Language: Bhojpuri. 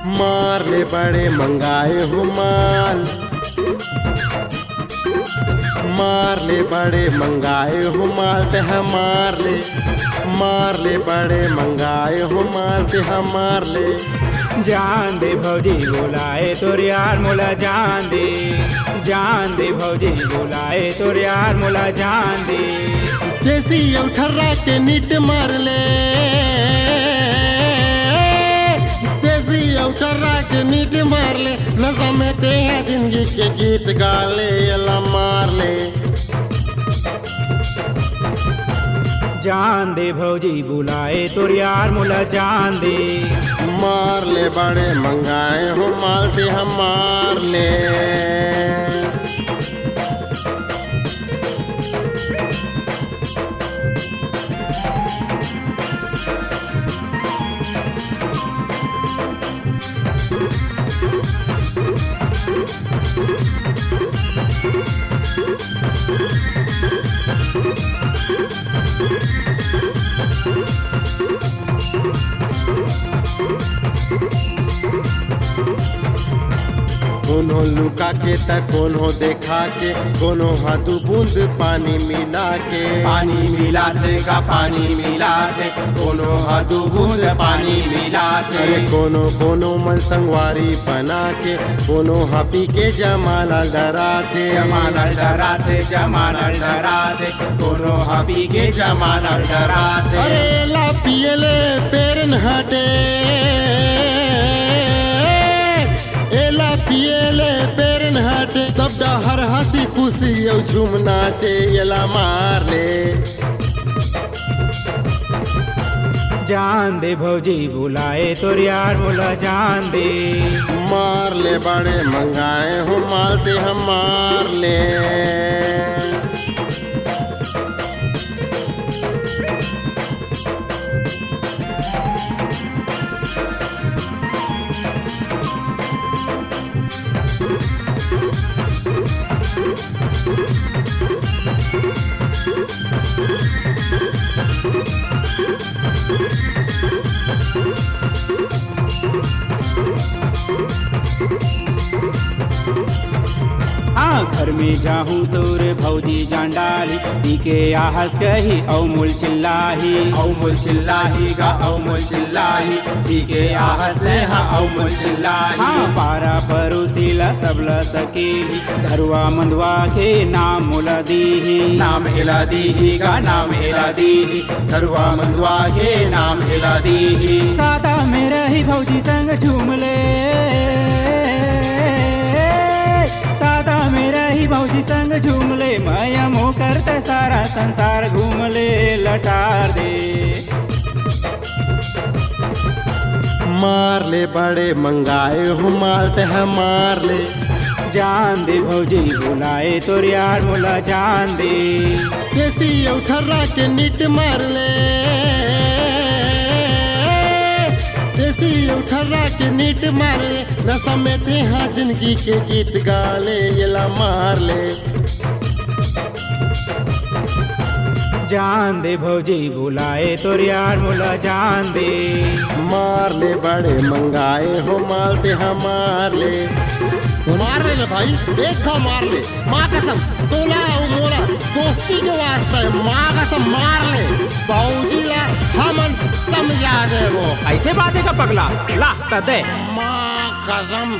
मार ले बड़े मंगाए हो माल, मार ले बड़े मंगाए हो माल तह मार ले बड़े मंगाए हो माल तह मार ले। जान दे भौजी बुलाए तोर यार मोला जान दे, जान दे भौजी बुलाए तोर यार मोला जान दे। देसी उठर्रा के नीट मार ले, देसी उठर्रा के नीट मार ले, न समझते हैं जिंदगी के गीत गा ले, अल्लाह मार ले। जान दे भौजी बुलाए तोर यार मोला जान दे, मार ले बड़े मंगाए हो माल ते हम मार ले। कोनो लुका के त कोनो देखा के, कोनो हाथ बूंद पानी मिला के, पानी मिलाते का पानी मिलाते, कोनो हाथ बूंद पानी मिलाते। अरे कोनो कोनो मन संगवारी बना के, कोनो हापी के जमाना डराते, जमाना डराते जमाना डराते, कोनो हबी के जमाना डराते। अरे ला पियले पेरन हटे, एला पियले पेरन हटे, सब हर हंसी खुशी यौ झूम नाचे, एला मार ले। जान दे भौजी बुलाए तोर यार मोला जान दे, मार ले बड़े मंगाए हो माल ते हम मार ले। हाँ घर में जाहूँ तोरे भौजी जान डाली, पीके आहस कही औ मुल चिल्लाही, औ मुल चिल्लाही गा औ मुल चिल्लाही, पीके आहस ले हाँ औ मुल चिल्लाही। हाँ पारा परोसीला सबला सकेली, धरुआ मंदवा के नाम मोला दीही, नाम हिला दीही गा नाम हिला दीही, धरुआ मंदवा के नाम हिला दीही। साता में रही भौजी संग झूम ले, साता में रही भौजी संग झूम ले, माया मोह करते सारा संसार घूम ले, लटार दे। मार ले बड़े मंगाए हो माल ते हम मार ले। जान दे भौजी बुलाए तोर यार मोला जान दे, देसी उठर्रा के नीट मार ले, देसी उठर्रा के नीट मार ले, न समझते हाँ जिंदगी के गीत गा ले, एला मार ले। जान दे भौजी बुलाए तोर यार मोला जान दे, मार ले बड़े मंगाए हो माल ते हम मार ले। मार ले भाई, एक था मार ले, माँ कसम तोला और मोला दोस्ती के वास्ते, माँ कसम मार ले। बाबूजी ला हमन समझा दे वो, ऐसे बातें का पगला ला त दे। माँ कसम